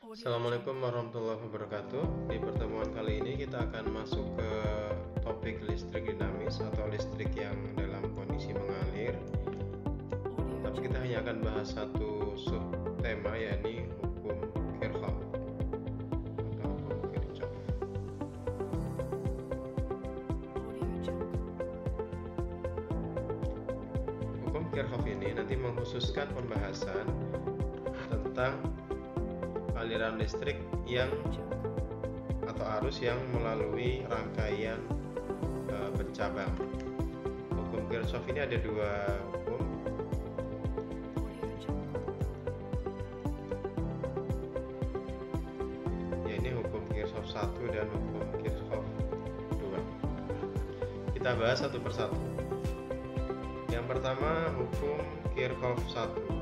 Assalamualaikum warahmatullahi wabarakatuh. Di pertemuan kali ini kita akan masuk ke topik listrik dinamis atau listrik yang dalam kondisi mengalir. Tapi kita hanya akan bahas satu subtema, yakni hukum Kirchhoff atau hukum Kirchhoff. Hukum Kirchhoff ini nanti mengkhususkan pembahasan tentang aliran listrik yang atau arus yang melalui rangkaian bercabang. Hukum Kirchhoff ini ada dua hukum. Ya, ini hukum Kirchhoff 1 dan hukum Kirchhoff 2. Kita bahas satu persatu. Yang pertama hukum Kirchhoff 1.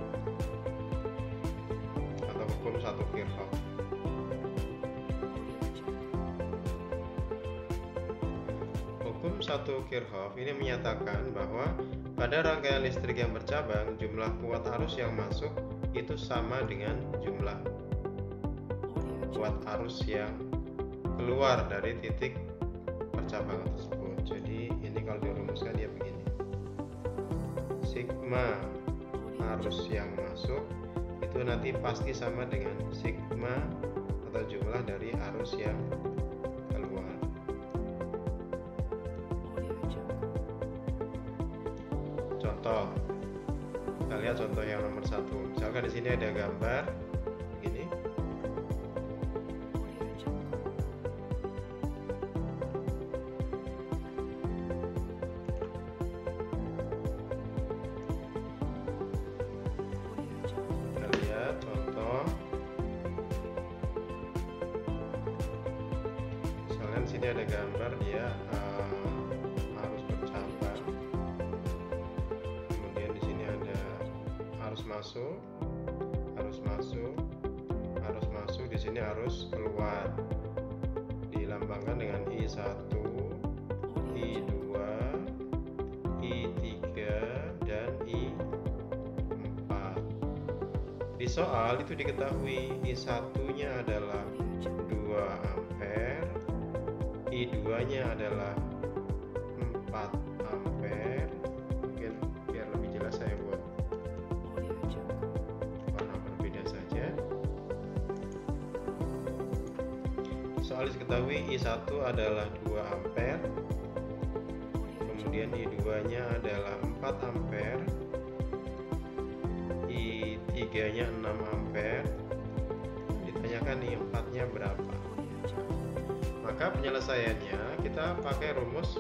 Hukum 1 Kirchhoff. Hukum 1 Kirchhoff ini menyatakan bahwa pada rangkaian listrik yang bercabang, jumlah kuat arus yang masuk itu sama dengan jumlah kuat arus yang keluar dari titik percabangan tersebut. Jadi ini kalau dirumuskan dia begini. Sigma arus yang masuk itu nanti pasti sama dengan sigma atau jumlah dari arus yang keluar. Contoh, kita lihat contoh yang nomor 1. Misalkan di sini ada gambar begini. Di sini ada gambar dia arus bercabang, kemudian di sini ada arus masuk, di sini arus keluar, dilambangkan dengan I1, I2, I3 dan I4. Di soal itu diketahui I1-nya adalah 2 ampere, I2-nya adalah 4 ampere. Mungkin biar lebih jelas saya buat warna berbeda saja. Soal diketahui I1 adalah 2 ampere, kemudian I2-nya adalah 4 ampere, I3-nya 6 ampere. Ditanyakan I4-nya berapa. Maka penyelesaiannya kita pakai rumus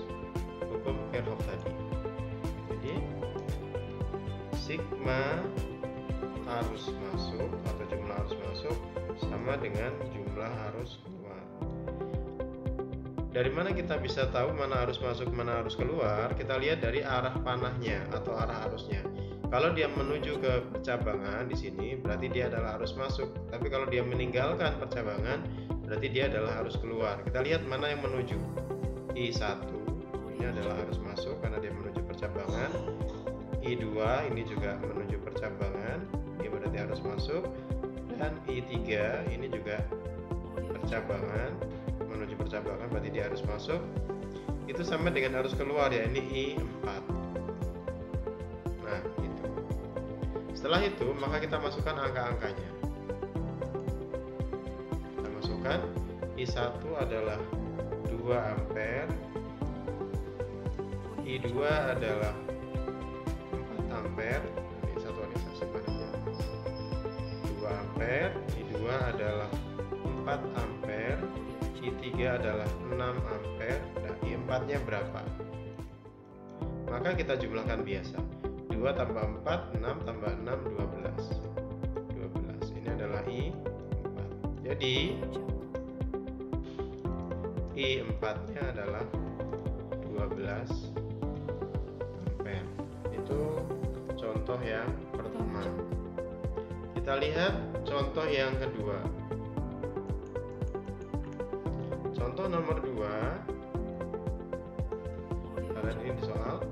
hukum Kirchhoff tadi. Jadi sigma arus masuk atau jumlah arus masuk sama dengan jumlah arus keluar. Dari mana kita bisa tahu mana arus masuk, mana arus keluar? Kita lihat dari arah panahnya atau arah arusnya. Kalau dia menuju ke percabangan di sini, berarti dia adalah arus masuk. Tapi kalau dia meninggalkan percabangan, berarti dia adalah arus keluar. Kita lihat mana yang menuju. I1 ini adalah arus masuk karena dia menuju percabangan. I2 ini juga menuju percabangan, ini berarti arus masuk. Dan I3 ini juga percabangan, menuju percabangan, berarti dia arus masuk. Itu sama dengan arus keluar, ya ini I4. Nah, itu. Setelah itu maka kita masukkan angka-angkanya. I1 adalah 2 ampere, I2 adalah 4 ampere, ini satuanisasi panahnya 2 ampere, I2 adalah 4 ampere, I3 adalah 6 ampere, dan I4-nya berapa? Maka kita jumlahkan biasa. 2 tambah 4, 6 tambah 6, 12. Ini adalah I4. Jadi I4-nya adalah 12 ampere. Itu contoh yang pertama. Kita lihat contoh yang kedua. Contoh nomor 2. Kalian ini soal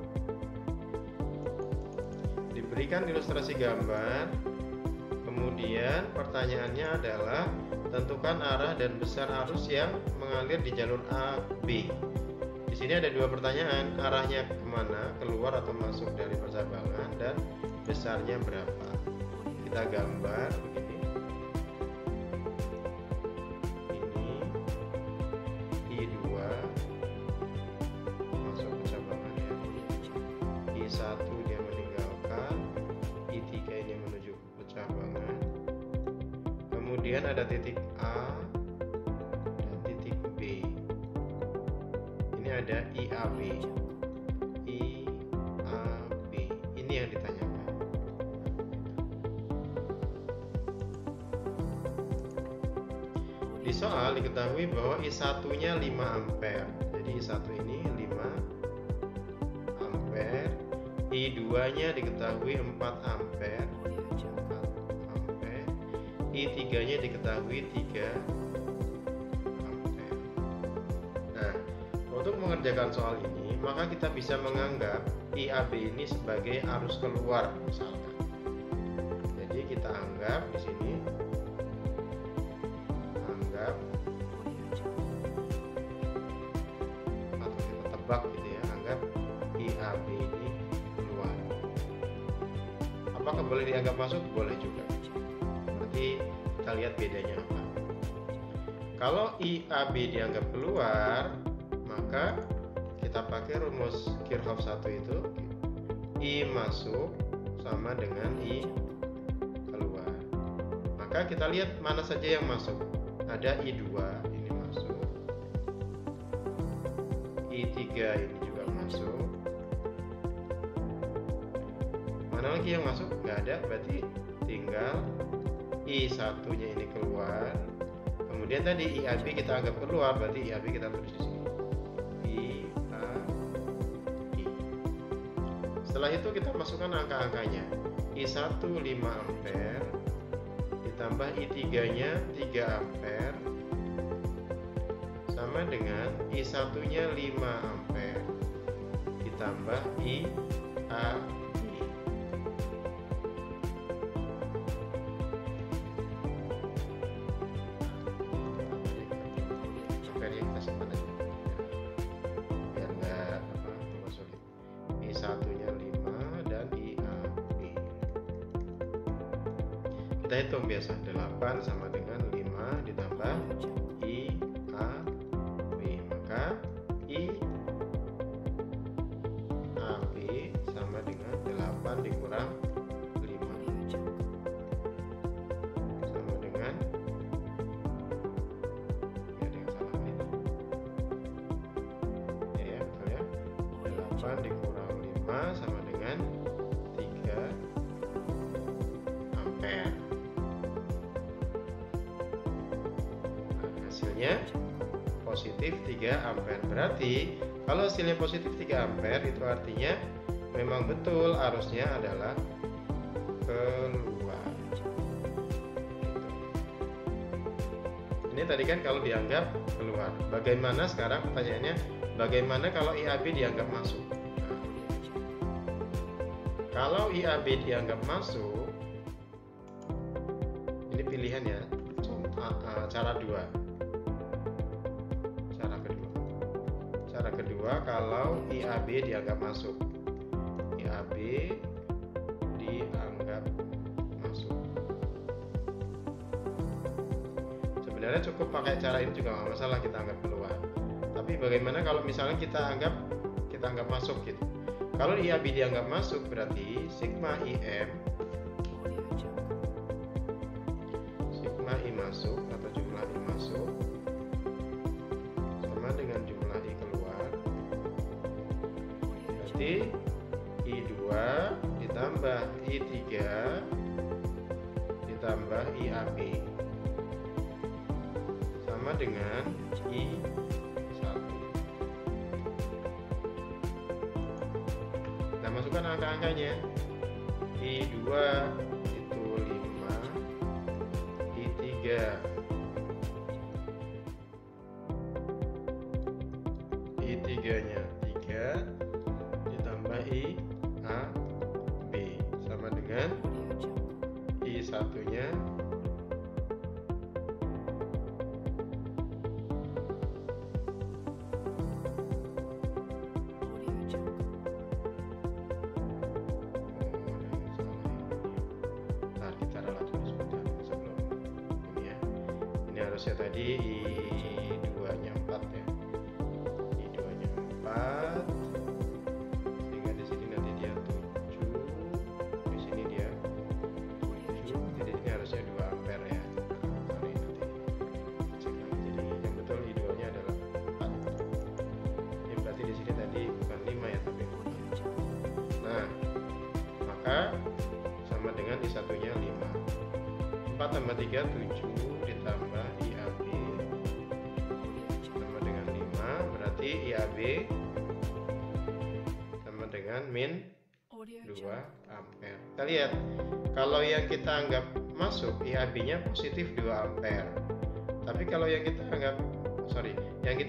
diberikan ilustrasi gambar, kemudian pertanyaannya adalah Tentukan arah dan besar arus yang mengalir di jalur A, B. Di sini ada dua pertanyaan, arahnya kemana, keluar atau masuk dari percabangan, dan besarnya berapa. Kita gambar begini. Ini I2 masuk percabangannya. I1 dia meninggalkan, I3 ini menuju percabangan. Kemudian ada titik A dan titik B. Ini ada IAB. IAB. Ini yang ditanyakan. Di soal diketahui bahwa I1-nya 5 ampere. Jadi I1 ini 5 ampere. I2-nya diketahui 4 ampere. I3-nya diketahui 3 ampere. Nah, untuk mengerjakan soal ini, maka kita bisa menganggap IAB ini sebagai arus keluar misalkan. Jadi kita anggap di sini, anggap atau kita tebak gitu ya, anggap IAB ini keluar. Apakah boleh dianggap masuk? Boleh juga. Kita lihat bedanya apa. Kalau IAB dianggap keluar, maka kita pakai rumus Kirchhoff 1 itu, I masuk sama dengan I keluar. Maka kita lihat mana saja yang masuk. Ada I2 ini masuk, I3 ini juga masuk. Mana lagi yang masuk? Nggak ada, berarti tinggal I1-nya ini keluar. Kemudian tadi IAB kita anggap keluar, berarti IAB kita tulis di sini. IAB. Setelah itu kita masukkan angka-angkanya. I1 5 ampere ditambah I3-nya 3 ampere sama dengan I1-nya 5 ampere ditambah IAB. Kita hitung biasa, 8 sama dengan 5 ditambah IAB, maka IAB sama dengan 8 dikurang 5 sama dengan, ya dengan salah ini ya, betul ya, 8 dikurang 5 sama dengan 3 ampere. Hasilnya positif 3 ampere. Berarti kalau hasilnya positif 3 ampere itu artinya memang betul arusnya adalah keluar. Ini tadi kan kalau dianggap keluar. Bagaimana sekarang pertanyaannya, bagaimana kalau IAB dianggap masuk? Nah, kalau IAB dianggap masuk, ini pilihan ya, cara 2. Cara kedua, kalau IAB dianggap masuk, IAB dianggap masuk. Sebenarnya cukup pakai cara ini juga nggak masalah, kita anggap keluar. Tapi bagaimana kalau misalnya kita anggap masuk gitu? Kalau IAB dianggap masuk, berarti sigma IM, sigma I masuk atau jumlah I masuk sama dengan jumlah I keluar. Berarti I2 ditambah I3 ditambah IAB sama dengan I1. Kita masukkan angka-angkanya. I2 itu 5, I3 I3-nya 3 ditambah IAB sama dengan I1-nya harusnya tadi I2 nya 4 ya, I2 nya 4, sehingga di sini nanti dia 7, di sini dia 7, jadi ini harusnya 2 ampere ya. Sorry, nanti cek lagi. Jadi yang betul I2 nya adalah 4. Ini berarti di sini tadi bukan 5 ya, tapi 4. Nah, maka sama dengan I1 nya 5. 4 tambah 3 7 ditambah IAB sama dengan 5, berarti IAB sama dengan min 2 ampere. Kita lihat, kalau yang kita anggap masuk IAB nya positif 2 ampere, tapi kalau yang kita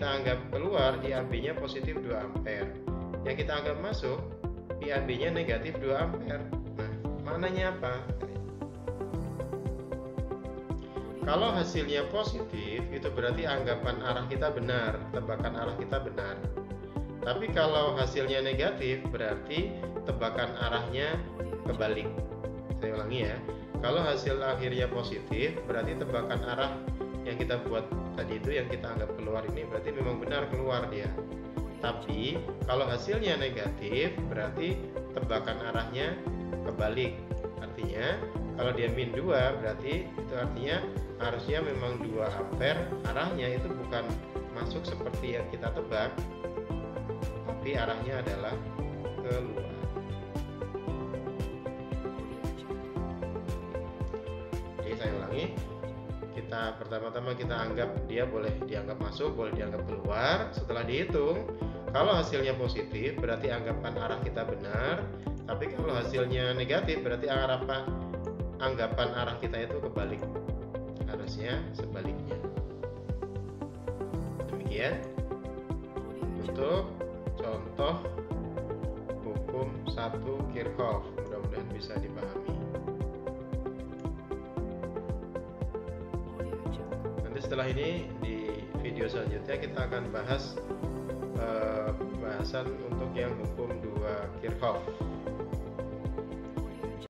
anggap keluar IAB nya positif 2 ampere, yang kita anggap masuk IAB nya negatif 2 ampere. Nah, maknanya apa? Kalau hasilnya positif, itu berarti anggapan arah kita benar, tebakan arah kita benar. Tapi kalau hasilnya negatif, berarti tebakan arahnya kebalik. Saya ulangi ya. Kalau hasil akhirnya positif, berarti tebakan arah yang kita buat tadi itu, yang kita anggap keluar ini, berarti memang benar keluar dia. Tapi kalau hasilnya negatif, berarti tebakan arahnya kebalik. Artinya kalau dia min 2, berarti itu artinya harusnya memang 2 ampere, arahnya itu bukan masuk seperti yang kita tebak, tapi arahnya adalah keluar. Jadi saya ulangi, pertama-tama kita anggap dia boleh dianggap masuk, boleh dianggap keluar. Setelah dihitung, kalau hasilnya positif berarti anggapan arah kita benar, tapi kalau hasilnya negatif berarti anggapan arah kita itu kebalik, harusnya sebaliknya. Demikian untuk contoh hukum 1 Kirchhoff, mudah-mudahan bisa dipahami. Nanti setelah ini di video selanjutnya kita akan bahas pembahasan untuk yang hukum 2 Kirchhoff.